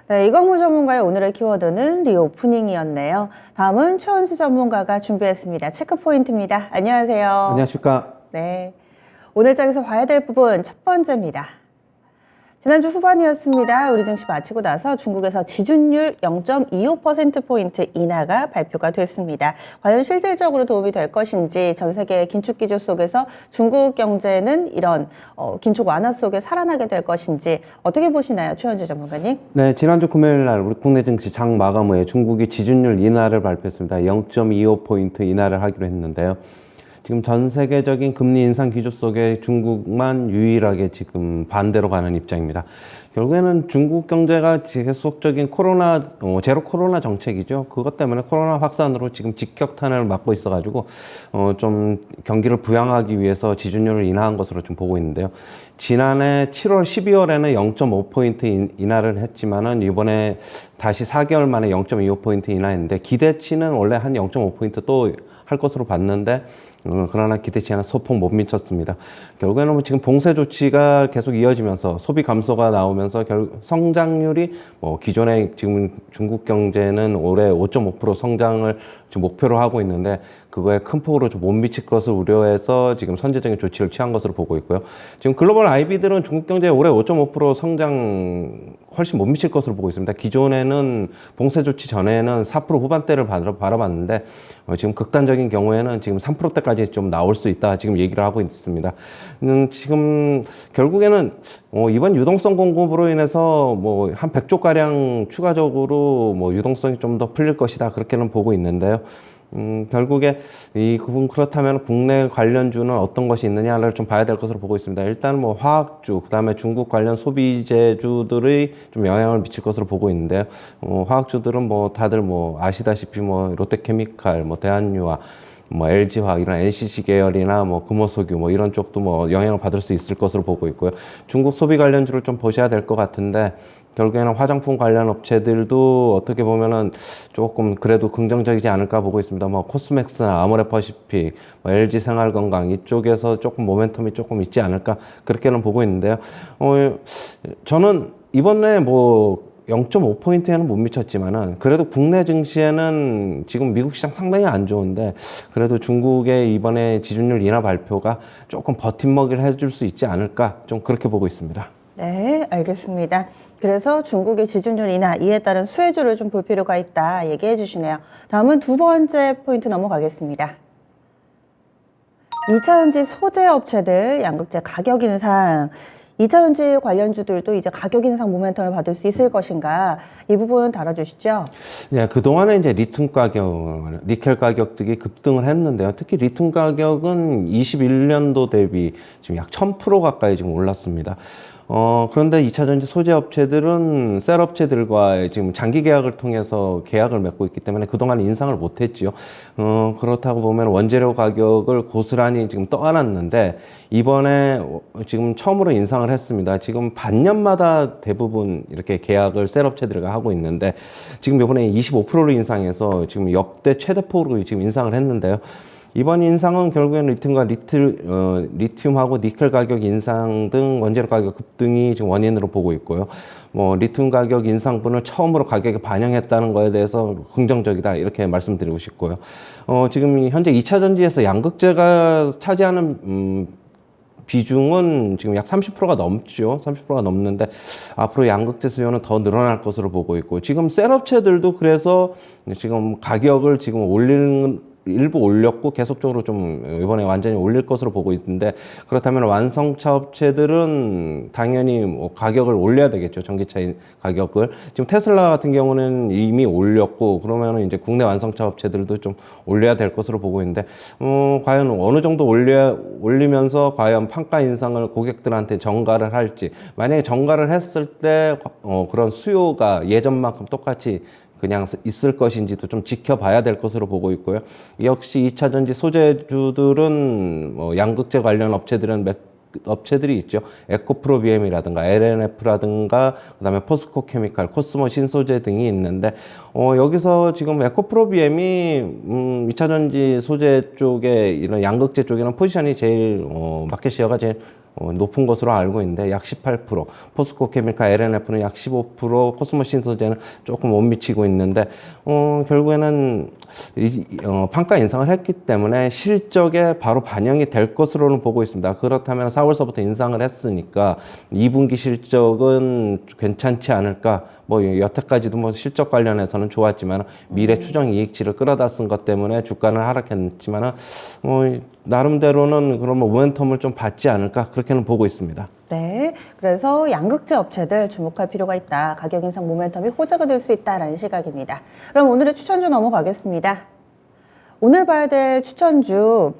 네, 이광무 전문가의 오늘의 키워드는 리오프닝이었네요. 다음은 최원수 전문가가 준비했습니다. 체크포인트입니다. 안녕하세요. 안녕하십니까. 네, 오늘 장에서 봐야 될 부분 첫 번째입니다. 지난주 후반이었습니다. 우리 증시 마치고 나서 중국에서 지준율 0.25%포인트 인하가 발표가 됐습니다. 과연 실질적으로 도움이 될 것인지, 전 세계 긴축 기조 속에서 중국 경제는 이런 긴축 완화 속에 살아나게 될 것인지 어떻게 보시나요, 최원주 전문가님? 네, 지난주 금요일 날 우리 국내 증시 장 마감 후에 중국이 지준율 인하를 발표했습니다. 0.25포인트 인하를 하기로 했는데요. 지금 전 세계적인 금리 인상 기조 속에 중국만 유일하게 지금 반대로 가는 입장입니다. 결국에는 중국 경제가 계속적인 제로 코로나 정책이죠. 그것 때문에 코로나 확산으로 지금 직격탄을 맞고 있어가지고, 좀 경기를 부양하기 위해서 지준율을 인하한 것으로 좀 보고 있는데요. 지난해 7월, 12월에는 0.5포인트 인하를 했지만은 이번에 다시 4개월 만에 0.25포인트 인하했는데 기대치는 원래 한 0.5포인트 또 할 것으로 봤는데, 그러나 기대치 하나 소폭 못 미쳤습니다. 결국에는 지금 봉쇄 조치가 계속 이어지면서 소비 감소가 나오면서 성장률이 기존에 지금 중국 경제는 올해 5.5% 성장을 지금 목표로 하고 있는데 그거에 큰 폭으로 좀 못 미칠 것을 우려해서 지금 선제적인 조치를 취한 것으로 보고 있고요. 지금 글로벌 IB들은 중국 경제 올해 5.5% 성장 훨씬 못 미칠 것으로 보고 있습니다. 기존에는 봉쇄 조치 전에는 4% 후반대를 바라봤는데 지금 극단적인 경우에는 지금 3%대까지 좀 나올 수 있다 지금 얘기를 하고 있습니다. 지금 결국에는 이번 유동성 공급으로 인해서 한 100조 가량 추가적으로 유동성이 좀 더 풀릴 것이다 그렇게는 보고 있는데요. 결국에 그렇다면 국내 관련주는 어떤 것이 있느냐를 좀 봐야 될 것으로 보고 있습니다. 일단 화학주, 그다음에 중국 관련 소비재주들이 좀 영향을 미칠 것으로 보고 있는데요. 화학주들은 다들 아시다시피 롯데케미칼, 대한유화, LG화학 이런 NCC 계열이나 금호석유 이런 쪽도 영향을 받을 수 있을 것으로 보고 있고요. 중국 소비 관련주를 좀 보셔야 될 것 같은데 결국에는 화장품 관련 업체들도 어떻게 보면은 조금 그래도 긍정적이지 않을까 보고 있습니다. 코스맥스나 아모레퍼시픽, LG 생활건강 이쪽에서 조금 모멘텀이 조금 있지 않을까 그렇게는 보고 있는데요. 저는 이번에 0.5포인트에는 못 미쳤지만은 그래도 국내 증시에는 지금 미국 시장 상당히 안 좋은데 그래도 중국의 이번에 지준율 인하 발표가 조금 버팀목을 해줄 수 있지 않을까 좀 그렇게 보고 있습니다. 네, 알겠습니다. 그래서 중국의 지준율 인하, 이에 따른 수혜주를 좀 볼 필요가 있다 얘기해 주시네요. 다음은 두 번째 포인트 넘어가겠습니다. 2차전지 소재 업체들 양극재 가격 인상, 2차전지 관련주들도 이제 가격 인상 모멘텀을 받을 수 있을 것인가, 이 부분 다뤄주시죠. 네, 그동안에 이제 리튬 가격, 니켈 가격 등이 급등을 했는데요. 특히 리튬 가격은 21년도 대비 지금 약 1000% 가까이 지금 올랐습니다. 그런데 2차전지 소재 업체들은 셀 업체들과 지금 장기 계약을 통해서 계약을 맺고 있기 때문에 그동안 인상을 못 했지요. 그렇다고 보면 원재료 가격을 고스란히 지금 떠안았는데 이번에 지금 처음으로 인상을 했습니다. 지금 반년마다 대부분 이렇게 계약을 셀 업체들과 하고 있는데 지금 이번에 25%로 인상해서 지금 역대 최대폭으로 지금 인상을 했는데요. 이번 인상은 결국에는 리튬하고 니켈 가격 인상 등 원재료 가격 급등이 지금 원인으로 보고 있고요. 리튬 가격 인상분을 처음으로 가격에 반영했다는 거에 대해서 긍정적이다 이렇게 말씀드리고 싶고요. 지금 현재 2차 전지에서 양극재가 차지하는 비중은 지금 약 30%가 넘죠. 30%가 넘는데 앞으로 양극재 수요는 더 늘어날 것으로 보고 있고 지금 셀업체들도 그래서 지금 가격을 지금 일부 올렸고 계속적으로 좀 이번에 완전히 올릴 것으로 보고 있는데 그렇다면 완성차 업체들은 당연히 가격을 올려야 되겠죠. 전기차 가격을. 지금 테슬라 같은 경우는 이미 올렸고 그러면 이제 국내 완성차 업체들도 좀 올려야 될 것으로 보고 있는데 과연 어느 정도 올리면서 과연 판가 인상을 고객들한테 전가를 할지 만약에 전가를 했을 때 그런 수요가 예전만큼 똑같이 그냥 있을 것인지도 좀 지켜봐야 될 것으로 보고 있고요. 역시 2차전지 소재주들은 양극재 관련 업체들이 있죠. 에코프로비엠이라든가 LNF라든가 그다음에 포스코 케미칼, 코스모 신소재 등이 있는데 여기서 지금 에코프로비엠이 2차전지 소재 쪽에 이런 양극재 쪽에는 포지션이 제일 마켓 시어가 제일 높은 것으로 알고 있는데 약 18%, 포스코 케미칼 LNF는 약 15%, 코스모 신소재는 조금 못 미치고 있는데 결국에는 판가 인상을 했기 때문에 실적에 바로 반영이 될 것으로는 보고 있습니다. 그렇다면 4월서부터 인상을 했으니까 2분기 실적은 괜찮지 않을까. 여태까지도 실적 관련해서는 좋았지만 미래 추정 이익치를 끌어다 쓴 것 때문에 주가는 하락했지만은 나름대로는 그런 모멘텀을 좀 받지 않을까 그렇게는 보고 있습니다. 네, 그래서 양극재 업체들 주목할 필요가 있다. 가격 인상 모멘텀이 호재가 될 수 있다라는 시각입니다. 그럼 오늘의 추천주 넘어가겠습니다. 오늘 봐야 될 추천주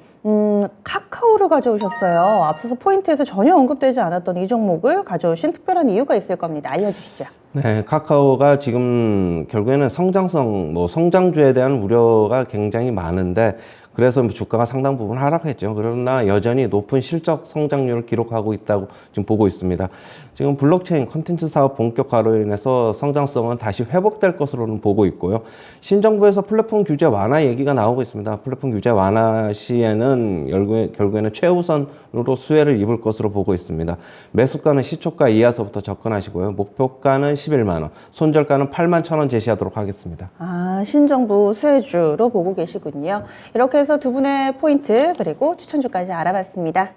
카카오를 가져오셨어요. 앞서서 포인트에서 전혀 언급되지 않았던 이 종목을 가져오신 특별한 이유가 있을 겁니다. 알려주시죠. 네, 카카오가 지금 결국에는 성장주에 대한 우려가 굉장히 많은데 그래서 주가가 상당 부분 하락했죠. 그러나 여전히 높은 실적 성장률을 기록하고 있다고 지금 보고 있습니다. 지금 블록체인 콘텐츠 사업 본격화로 인해서 성장성은 다시 회복될 것으로는 보고 있고요. 신정부에서 플랫폼 규제 완화 얘기가 나오고 있습니다. 플랫폼 규제 완화 시에는 결국에는 최우선으로 수혜를 입을 것으로 보고 있습니다. 매수가는 시초가 이하서부터 접근하시고요. 목표가는 11만 원, 손절가는 8만 1,000원 제시하도록 하겠습니다. 신정부 수혜주로 보고 계시군요. 이렇게 해서 두 분의 포인트 그리고 추천주까지 알아봤습니다.